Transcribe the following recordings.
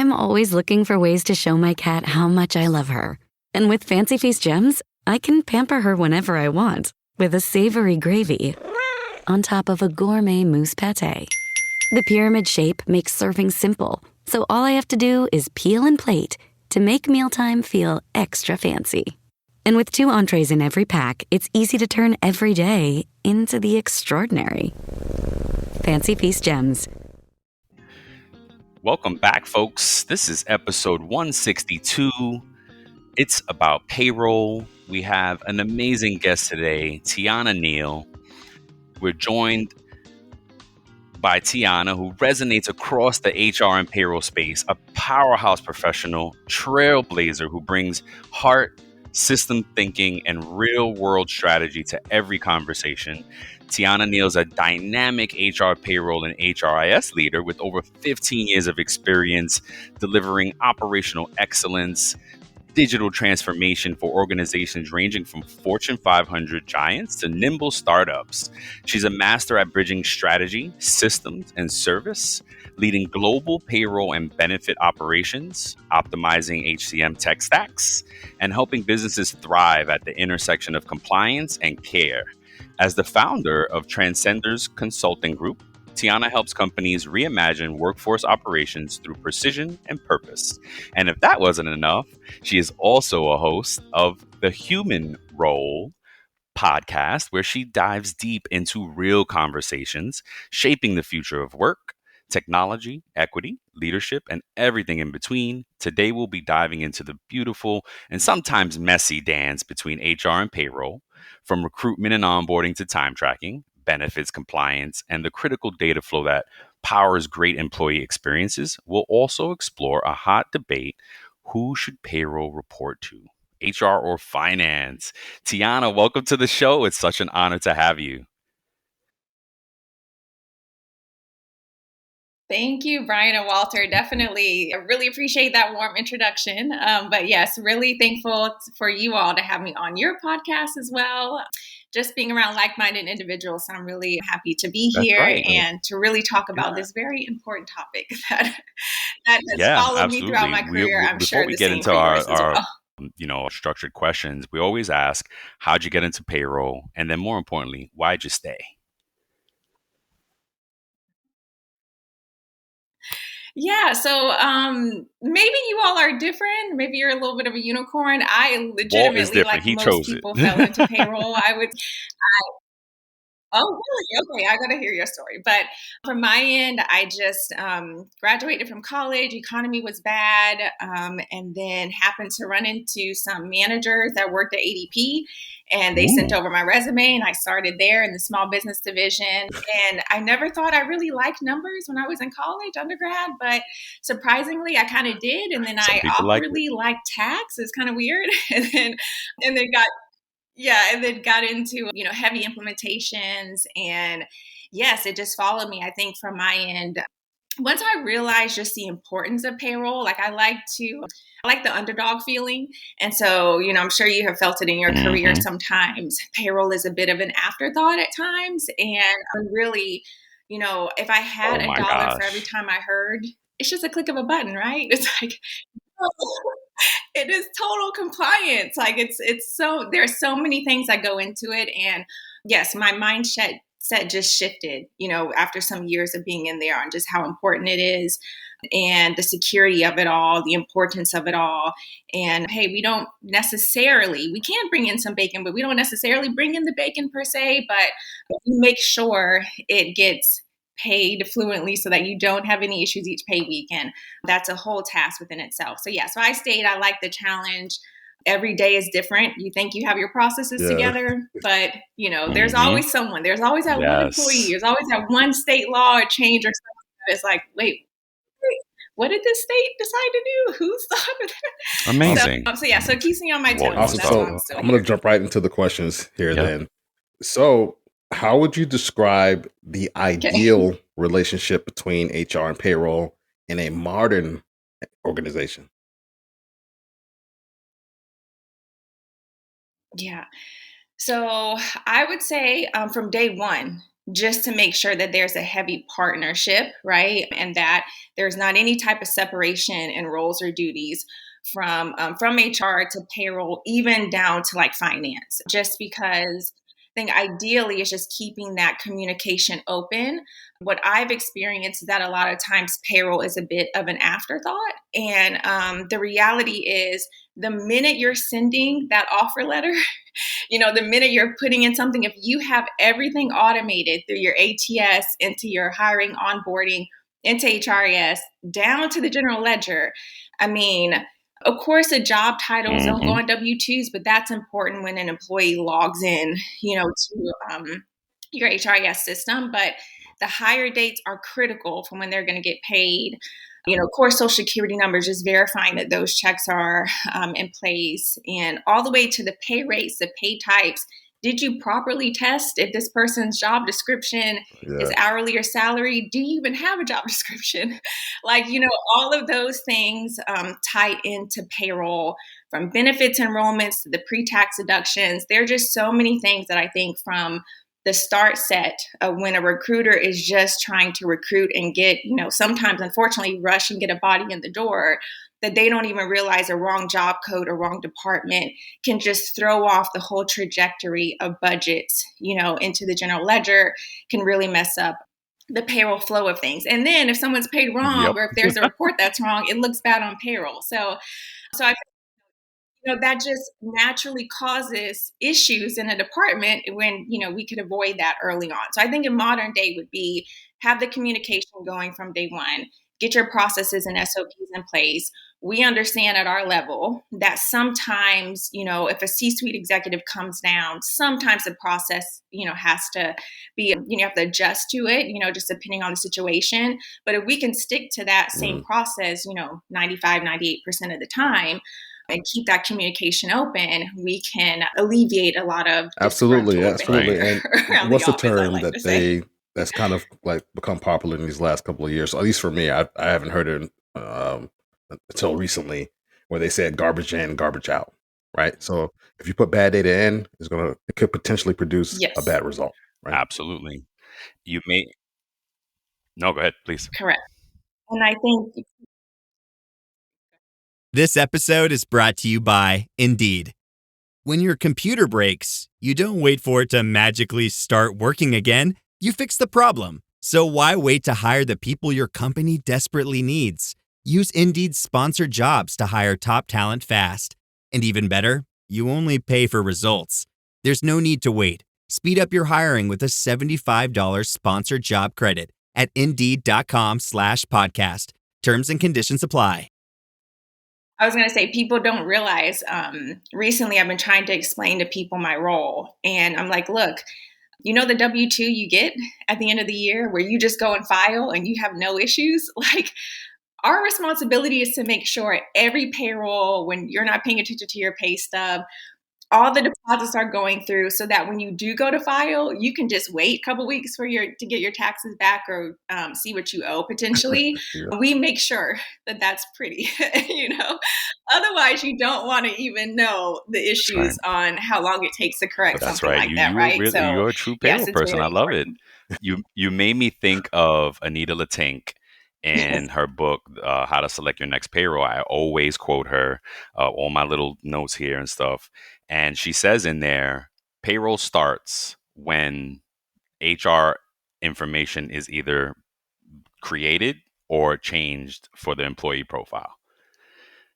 I'm always looking for ways to show my cat how much I love her. And with Fancy Feast gems, I can pamper her whenever I want with a savory gravy on top of a gourmet mousse pâté. The pyramid shape makes serving simple, so all I have to do is peel and plate to make mealtime feel extra fancy. And with 2 entrees in every pack, it's easy to turn every day into the extraordinary. Fancy Feast gems. Welcome back, folks. This is episode 162. It's about payroll. We have an amazing guest today, Tiana Neal. We're joined by Tiana, who resonates across the HR and payroll space, a powerhouse professional, trailblazer who brings heart, system thinking, and real-world strategy to every conversation. Tiana Neal is a dynamic HR payroll and HRIS leader with over 15 years of experience delivering operational excellence, digital transformation for organizations ranging from Fortune 500 giants to nimble startups. She's a master at bridging strategy, systems, and service, leading global payroll and benefit operations, optimizing HCM tech stacks, and helping businesses thrive at the intersection of compliance and care. As the founder of Transcenders Consulting Group, Tiana helps companies reimagine workforce operations through precision and purpose. And if that wasn't enough, she is also a host of the Human Role podcast, where she dives deep into real conversations shaping the future of work, technology, equity, leadership, and everything in between. Today, we'll be diving into the beautiful and sometimes messy dance between HR and payroll, from recruitment and onboarding to time tracking, benefits compliance, and the critical data flow that powers great employee experiences. We'll also explore a hot debate: who should payroll report to, HR or finance? Tiana, welcome to the show. It's such an honor to have you. Thank you, Brian and Walter. Definitely. I really appreciate that warm introduction. But yes, really thankful for you all to have me on your podcast as well. Just being around like-minded individuals. So I'm really happy to be here and to really talk about this very important topic that has followed me throughout my career. I'm sure the same for yours as well. Structured questions, we always ask, how'd you get into payroll? And then more importantly, why'd you stay? Yeah, so maybe you all are different. Maybe you're a little bit of a unicorn. I legitimately, like most people, fell into payroll. Oh, really? Okay, I got to hear your story. But from my end, I just graduated from college. Economy was bad, and then happened to run into some managers that worked at ADP, and they sent over my resume, and I started there in the small business division. And I never thought I really liked numbers when I was in college, undergrad, but surprisingly, I kind of did. And then I awkwardly liked tax. It's kind of weird, and then got into, heavy implementations. And yes, it just followed me, I think, from my end. Once I realized just the importance of payroll, I like the underdog feeling. And so, I'm sure you have felt it in your career sometimes. Payroll is a bit of an afterthought at times. And I'm really, if I had a dollar for every time I heard, it's just a click of a button, right? It's like, it is total compliance. It's so, there's so many things that go into it. And yes, my mindset just shifted, after some years of being in there, on just how important it is and the security of it all, the importance of it all. And hey, we can bring in some bacon, but we don't necessarily bring in the bacon per se, but we make sure it gets paid fluently so that you don't have any issues each pay week. And that's a whole task within itself. So yeah, so I stayed. I like the challenge. Every day is different. You think you have your processes together, but there's always someone. There's always that one employee. There's always that one state law or change or something that is like, wait, what did this state decide to do? Who's thought of that? Amazing. So it keeps me on my toes. Awesome. So I'm going to jump right into the questions here then. So how would you describe the ideal relationship between HR and payroll in a modern organization? Yeah. So I would say from day one, just to make sure that there's a heavy partnership, right? And that there's not any type of separation in roles or duties from HR to payroll, even down to like finance, just because I think ideally it's just keeping that communication open. What I've experienced is that a lot of times payroll is a bit of an afterthought. And the reality is the minute you're sending that offer letter, the minute you're putting in something, if you have everything automated through your ATS into your hiring, onboarding, into HRIS, down to the general ledger, I mean, of course, the job titles don't go on W-2s, but that's important when an employee logs in, to your HRIS system. But the hire dates are critical for when they're going to get paid. Of course, social security numbers, just verifying that those checks are in place, and all the way to the pay rates, the pay types. Did you properly test if this person's job description is hourly or salary? Do you even have a job description? All of those things tie into payroll, from benefits enrollments to the pre-tax deductions. There are just so many things that I think from the start set of when a recruiter is just trying to recruit and get, sometimes unfortunately rush and get a body in the door, that they don't even realize a wrong job code or wrong department can just throw off the whole trajectory of budgets, into the general ledger, can really mess up the payroll flow of things. And then if someone's paid wrong, or if there's a report that's wrong, it looks bad on payroll. So I that just naturally causes issues in a department when, we could avoid that early on. So I think in modern day would be have the communication going from day one, get your processes and SOPs in place. We understand at our level that sometimes, if a C-suite executive comes down, sometimes the process, has to be, you have to adjust to it, just depending on the situation. But if we can stick to that same process, 95, 98% of the time, and keep that communication open, we can alleviate a lot of absolutely. behavior And what's the term that's kind of like become popular in these last couple of years? So at least for me, I haven't heard it until recently, where they said garbage in, garbage out. Right. So if you put bad data in, it could potentially produce a bad result. Right. Absolutely. No, go ahead, please. Correct. And I think this episode is brought to you by Indeed. When your computer breaks, you don't wait for it to magically start working again. You fix the problem. So why wait to hire the people your company desperately needs? Use Indeed's sponsored jobs to hire top talent fast. And even better, you only pay for results. There's no need to wait. Speed up your hiring with a $75 sponsored job credit at Indeed.com/podcast. Terms and conditions apply. I was going to say, people don't realize, recently I've been trying to explain to people my role. And I'm like, look, the W-2 you get at the end of the year where you just go and file and you have no issues? Like, our responsibility is to make sure every payroll, when you're not paying attention to your pay stub, all the deposits are going through, so that when you do go to file, you can just wait a couple weeks to get your taxes back, or see what you owe potentially. We make sure that that's pretty, Otherwise, you don't want to even know the issues on how long it takes to correct something like that, right? Really, you're a true payroll person. I love it. You made me think of Anita Latank and her book, How to Select Your Next Payroll. I always quote her, all my little notes here and stuff. And she says in there, payroll starts when HR information is either created or changed for the employee profile.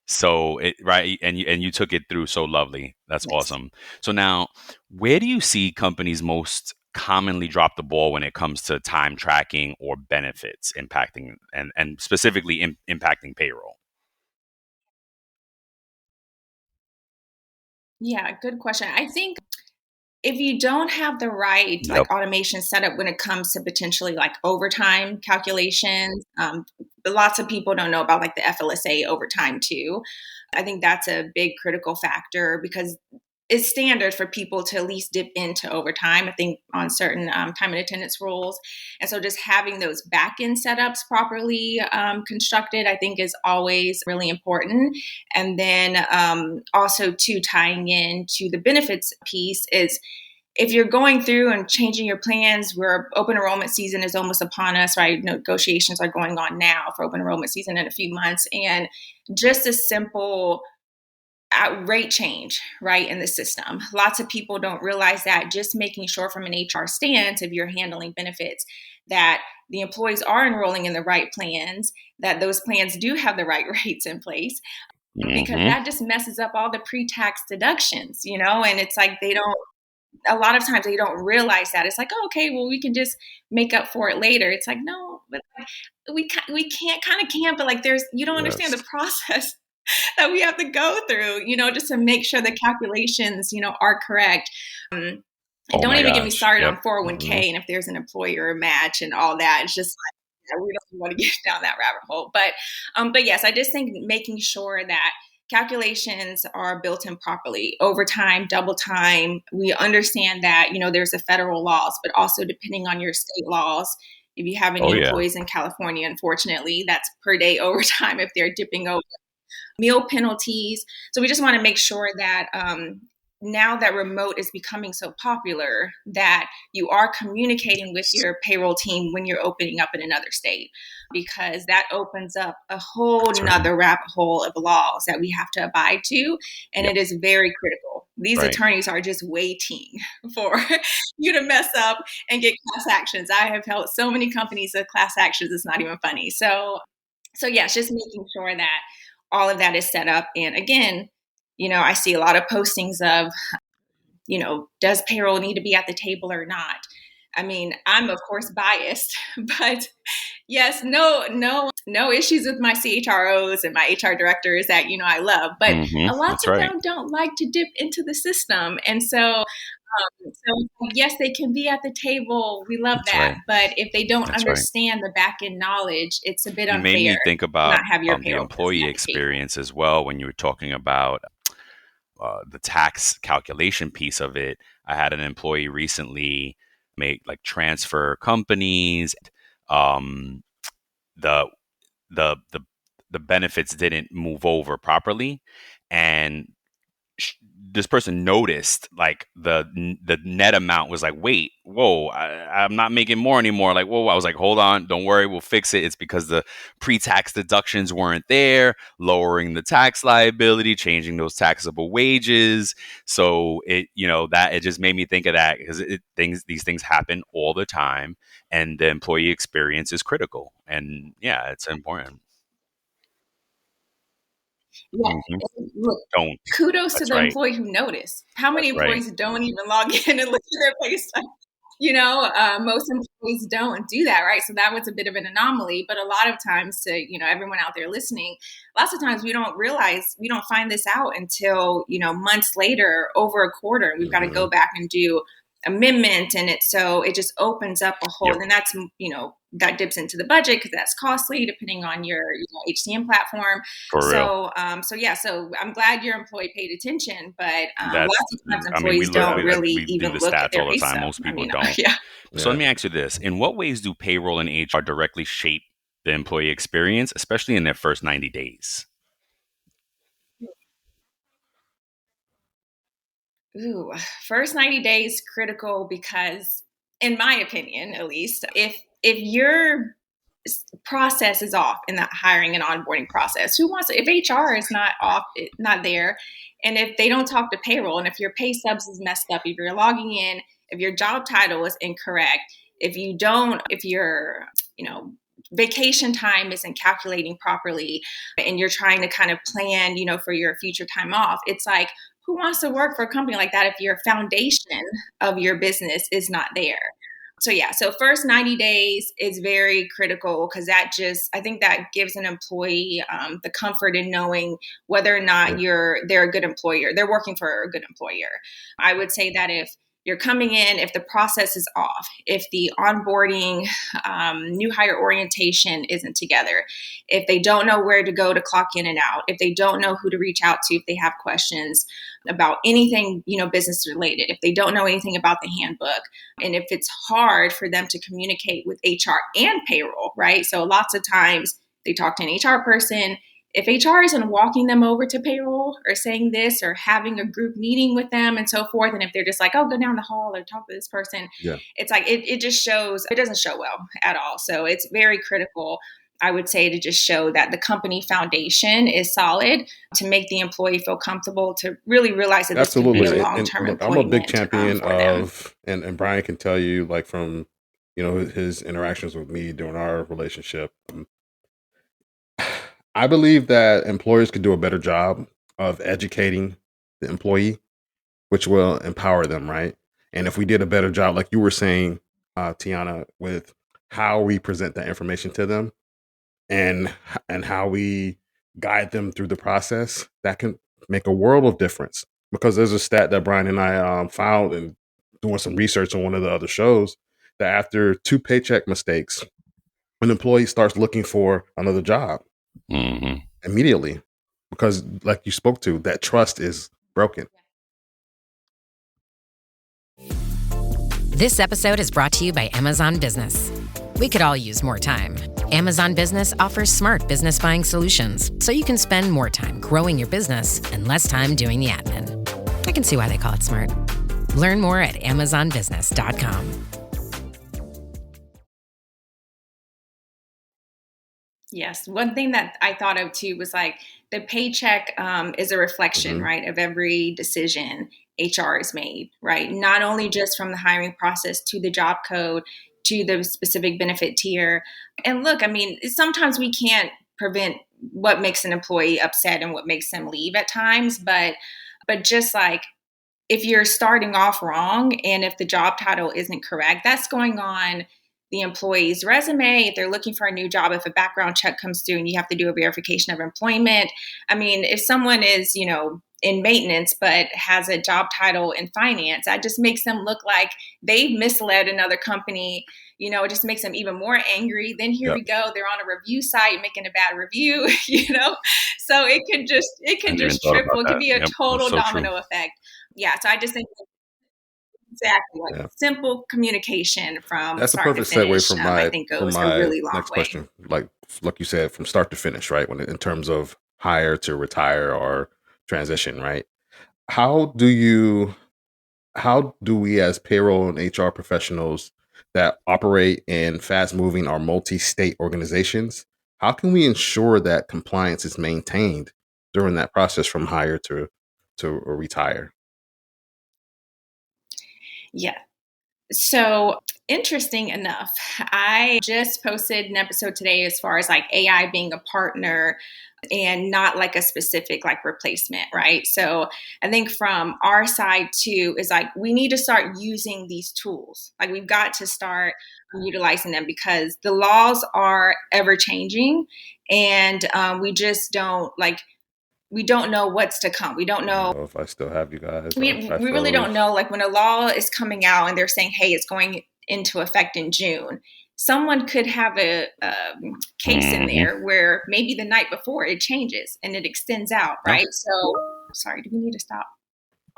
So and you took it through so lovely. That's awesome. So now, where do you see companies most commonly drop the ball when it comes to time tracking or benefits impacting and specifically impacting payroll? Yeah, good question. I think if you don't have the right automation setup when it comes to potentially overtime calculations, lots of people don't know about the FLSA overtime too. I think that's a big critical factor, because it's standard for people to at least dip into overtime, I think, on certain time and attendance rules. And so just having those back-end setups properly constructed, I think, is always really important. And then also, too, tying in to the benefits piece is, if you're going through and changing your plans, where open enrollment season is almost upon us, right? Negotiations are going on now for open enrollment season in a few months. And just a simple rate change, right, in the system. Lots of people don't realize that. Just making sure from an HR stance, if you're handling benefits, that the employees are enrolling in the right plans, that those plans do have the right rates in place, because that just messes up all the pre-tax deductions, and it's like a lot of times they don't realize that. It's like, oh, okay, well, we can just make up for it later. It's like, no, but we can't, but like you don't understand the process that we have to go through, just to make sure the calculations, are correct. And don't even get me started on 401k and if there's an employer match and all that. It's just like, we don't want to get down that rabbit hole. But yes, I just think making sure that calculations are built in properly. Overtime, double time. We understand that, there's the federal laws, but also depending on your state laws. If you have any employees in California, unfortunately, that's per day overtime if they're dipping over. Meal penalties. So we just want to make sure that now that remote is becoming so popular, that you are communicating with your payroll team when you're opening up in another state, because that opens up a whole nother rabbit hole of laws that we have to abide to. And it is very critical. These attorneys are just waiting for you to mess up and get class actions. I have held so many companies with class actions, it's not even funny. So yes, just making sure that all of that is set up. And again, I see a lot of postings of, does payroll need to be at the table or not? I mean, I'm of course biased, but yes, no issues with my CHROs and my HR directors that, I love, but a lot of them don't like to dip into the system. And so yes, they can be at the table. We love that. But if they don't understand the back end knowledge, it's a bit unfair. You made me think about not have your the employee experience as well when you were talking about the tax calculation piece of it. I had an employee recently make transfer companies. The benefits didn't move over properly, and this person noticed the net amount was wait, whoa, I'm not making more anymore. Whoa, I was like, hold on, don't worry, we'll fix it. It's because the pre-tax deductions weren't there, lowering the tax liability, changing those taxable wages. So it just made me think of that, because these things happen all the time, and the employee experience is critical. And yeah, it's important. Yeah. Look, kudos to the employee who noticed. How many employees don't even log in and look at their pay stub? Most employees don't do that, right? So that was a bit of an anomaly. But a lot of times, to everyone out there listening, lots of times we don't find this out until months later, over a quarter, and we've got to go back and do amendment, and it just opens up a whole, and that's that dips into the budget because that's costly depending on your HCM platform. So I'm glad your employee paid attention, but lots of times employees don't really even look at their pay stub. Most people don't. So let me ask you this: in what ways do payroll and HR directly shape the employee experience, especially in their first 90 days? First 90 days critical because, in my opinion, at least, if your process is off in that hiring and onboarding process, if HR is not there, and if they don't talk to payroll, and if your pay stubs is messed up, if you're logging in, if your job title is incorrect, if your vacation time isn't calculating properly, and you're trying to kind of plan, for your future time off, it's like, who wants to work for a company like that if your foundation of your business is not there? So first 90 days is very critical, because I think that gives an employee the comfort in knowing whether or not they're a good employer. They're working for a good employer. I would say that if you're coming in, if the process is off, if the onboarding, new hire orientation isn't together, if they don't know where to go to clock in and out, if they don't know who to reach out to if they have questions about anything, business related, if they don't know anything about the handbook, and if it's hard for them to communicate with HR and payroll, right? So lots of times they talk to an HR person, if HR isn't walking them over to payroll or saying this or having a group meeting with them and so forth, and if they're just like, oh, go down the hall or talk to this person, it's like it just shows, it doesn't show well at all. So it's very critical, I would say, to just show that the company foundation is solid, to make the employee feel comfortable, to really realize that this could be a long-term look, employment. I'm a big champion of, and Brian can tell you, like, from, you know, his interactions with me during our relationship. I believe that employers could do a better job of educating the employee, which will empower them, right? And if we did a better job, like you were saying, Tiana, with how we present that information to them, and how we guide them through the process, that can make a world of difference. Because there's a stat that Brian and I found in doing some research on one of the other shows, that after 2 paycheck mistakes, an employee starts looking for another job immediately, because, like you spoke to, that trust is broken. This episode is brought to you by Amazon Business. We could all use more time. Amazon Business offers smart business buying solutions, so you can spend more time growing your business and less time doing the admin. I can see why they call it smart. Learn more at amazonbusiness.com. Yes. One thing that I thought of too was like the paycheck is a reflection, right, of every decision HR has made, right? Not only just from the hiring process to the job code to the specific benefit tier. And look, I mean, sometimes we can't prevent what makes an employee upset and what makes them leave at times, but just like, if you're starting off wrong and if the job title isn't correct, that's going on the employee's resume. If they're looking for a new job, if a background check comes through and you have to do a verification of employment. I mean, if someone is, you know, in maintenance but has a job title in finance, that just makes them look like they've misled another company. You know, it just makes them even more angry. Then here we go, they're on a review site making a bad review, you know? So it can just triple. It could be a total domino effect. Yeah, so I just think exactly, like simple communication from That's a start perfect to finish, segue I think goes a really long next way. question. Like you said, from start to finish, right? When in terms of hire to retire or transition, right? How do we as payroll and HR professionals that operate in fast-moving or multi-state organizations, how can we ensure that compliance is maintained during that process from hire to retire? Yeah. So interesting enough, I just posted an episode today as far as like AI being a partner and not like a specific like replacement, right? So I think from our side too is like we need to start using these tools. Like we've got to start utilizing them because the laws are ever changing, and we just don't like. We don't know what's to come. We don't know if I still have you guys. We really don't know. Like when a law is coming out and they're saying, hey, it's going into effect in June, someone could have a case in there where maybe the night before it changes and it extends out, right? So, sorry, do we need to stop?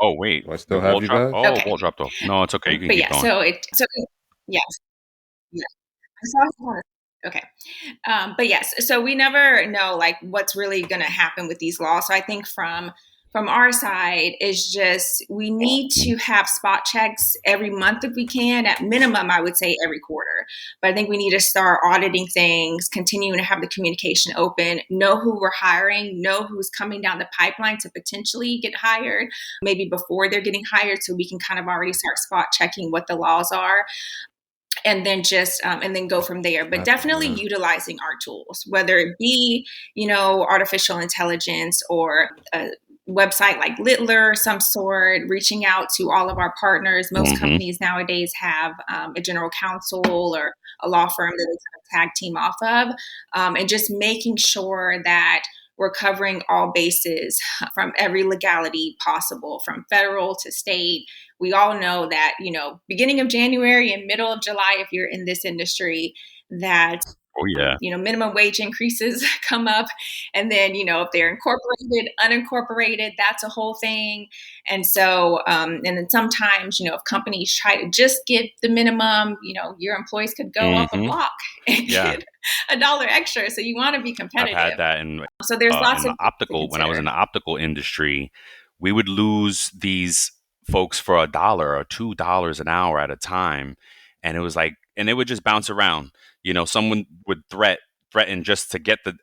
Oh, wait. Do I still have you guys? Oh, okay. Wall dropped off. No, it's okay. You can keep going. Yes. Okay. But yes, so we never know like what's really going to happen with these laws. So I think from our side is just we need to have spot checks every month if we can. At minimum, I would say every quarter. But I think we need to start auditing things, continuing to have the communication open, know who we're hiring, know who's coming down the pipeline to potentially get hired, maybe before they're getting hired, so we can kind of already start spot checking what the laws are. And then just and then go from there. But definitely utilizing our tools, whether it be, you know, artificial intelligence or a website like Littler, some sort, reaching out to all of our partners. Most companies nowadays have a general counsel or a law firm that they kind of tag team off of, and just making sure that we're covering all bases from every legality possible, from federal to state. We all know that, you know, beginning of January and middle of July, if you're in this industry, that Oh, yeah. Minimum wage increases come up. And then, if they're incorporated, unincorporated, that's a whole thing. And so, and then sometimes, if companies try to just get the minimum, your employees could go up a block and get $1 extra. So you want to be competitive. I've had that in so there's lots in of the optical. When I was in the optical industry, we would lose these folks for $1 or $2 an hour at a time, and it was like, and it would just bounce around. Someone would threaten just to get the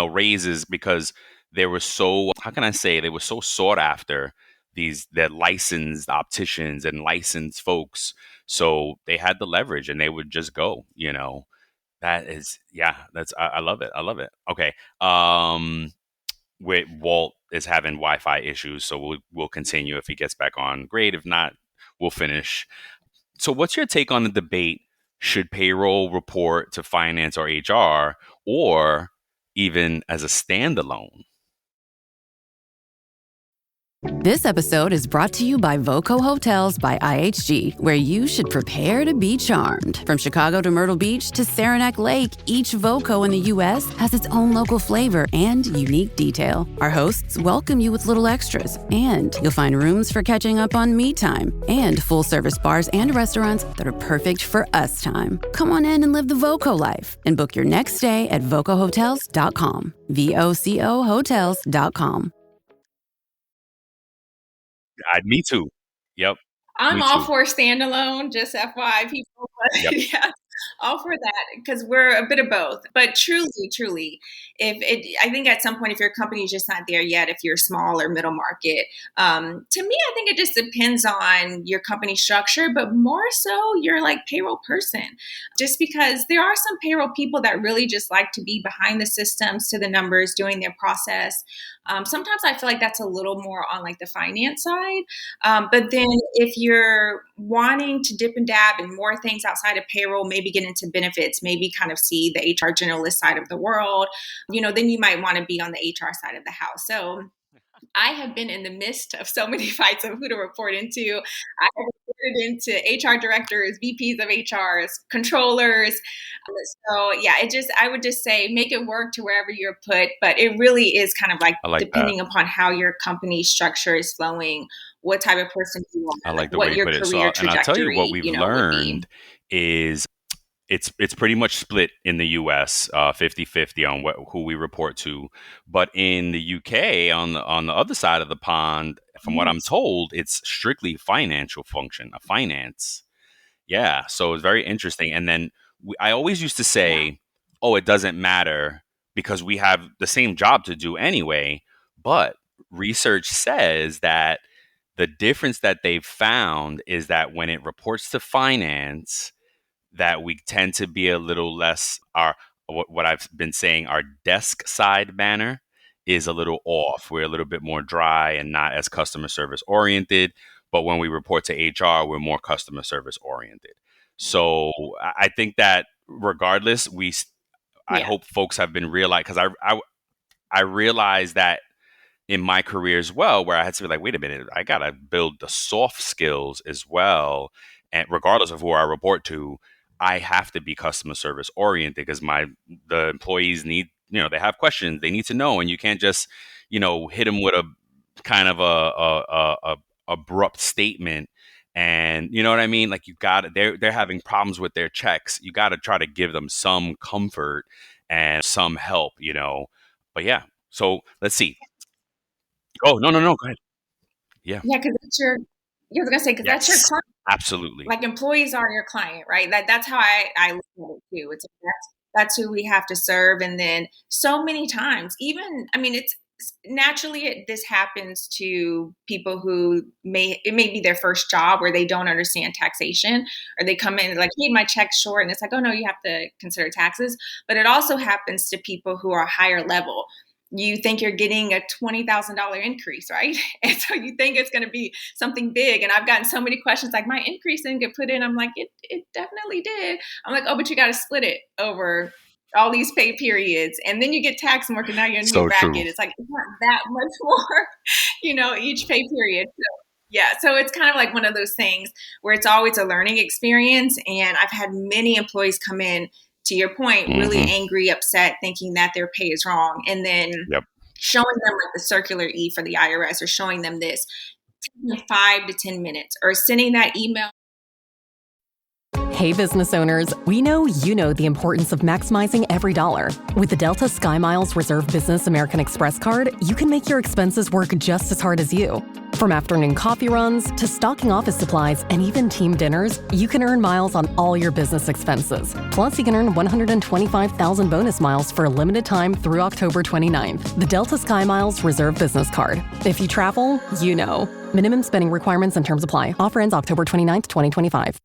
raises because they were so, how can I say, they were so sought after, they're licensed opticians and licensed folks, so they had the leverage and they would just go. That is, I love it. I love it. Okay. Walt is having Wi-Fi issues, so we'll continue if he gets back on. Great. If not, we'll finish. So what's your take on the debate? Should payroll report to finance or HR, or even as a standalone? This episode is brought to you by Voco Hotels by IHG, where you should prepare to be charmed. From Chicago to Myrtle Beach to Saranac Lake, each Voco in the U.S. has its own local flavor and unique detail. Our hosts welcome you with little extras, and you'll find rooms for catching up on me time and full-service bars and restaurants that are perfect for us time. Come on in and live the Voco life and book your next stay at vocohotels.com. VOCO hotels.com. Me too. Yep. I'm all for standalone, just FYI people. But yeah, all for that, because we're a bit of both. But truly, I think at some point, if your company is just not there yet, if you're small or middle market, to me, I think it just depends on your company structure, but more so you're like payroll person. Just because there are some payroll people that really just like to be behind the systems, to the numbers, doing their process. Sometimes I feel like that's a little more on like the finance side. But then if you're wanting to dip and dab in more things outside of payroll, maybe get into benefits, maybe kind of see the HR generalist side of the world, then you might want to be on the HR side of the house. So I have been in the midst of so many fights of who to report into. I have reported into HR directors, VPs of HRs, controllers. So yeah, I would just say make it work to wherever you're put, but it really is kind of like depending upon how your company structure is flowing, what type of person you are, I like the what way you your put it. career And I'll tell you what we've trajectory, learned is it's pretty much split in the US, 50-50 on who we report to. But in the UK, on the other side of the pond, from what I'm told, it's strictly financial function, a finance. Yeah, so it's very interesting. And then I always used to say, oh, it doesn't matter because we have the same job to do anyway. But research says that the difference that they've found is that when it reports to finance, that we tend to be a little less, what I've been saying, our desk side manner is a little off. We're a little bit more dry and not as customer service oriented. But when we report to HR, we're more customer service oriented. So I think that regardless, I hope folks have been realized, because I realized that in my career as well, where I had to be like, wait a minute, I got to build the soft skills as well. And regardless of who I report to, I have to be customer service oriented because the employees need, they have questions, they need to know, and you can't just, hit them with a kind of a abrupt statement. And you know what I mean? Like they're having problems with their checks. You got to try to give them some comfort and some help, But yeah, so let's see. Oh, no, go ahead. Yeah. Yeah, because I was gonna say, because that's your client. Absolutely. Like employees are your client, right? That's how I look at it too. It's that's who we have to serve. And then so many times, it's naturally this happens to people who it may be their first job where they don't understand taxation, or they come in like, hey, my check's short, and it's like, oh no, you have to consider taxes. But it also happens to people who are higher level. You think you're getting a $20,000 increase, right? And so you think it's going to be something big. And I've gotten so many questions like, my increase didn't get put in. I'm like, it definitely did. I'm like, oh, but you got to split it over all these pay periods. And then you get tax more because now you're in a new bracket. True. It's like, it's not that much more, each pay period. So it's kind of like one of those things where it's always a learning experience. And I've had many employees come in to your point, really angry, upset, thinking that their pay is wrong. And then showing them like the circular E for the IRS, or showing them this, taking 5 to 10 minutes, or sending that email. Hey, business owners, we know you know the importance of maximizing every dollar. With the Delta SkyMiles Reserve Business American Express card, you can make your expenses work just as hard as you. From afternoon coffee runs to stocking office supplies and even team dinners, you can earn miles on all your business expenses. Plus, you can earn 125,000 bonus miles for a limited time through October 29th. The Delta SkyMiles Reserve Business Card. If you travel, you know. Minimum spending requirements and terms apply. Offer ends October 29th, 2025.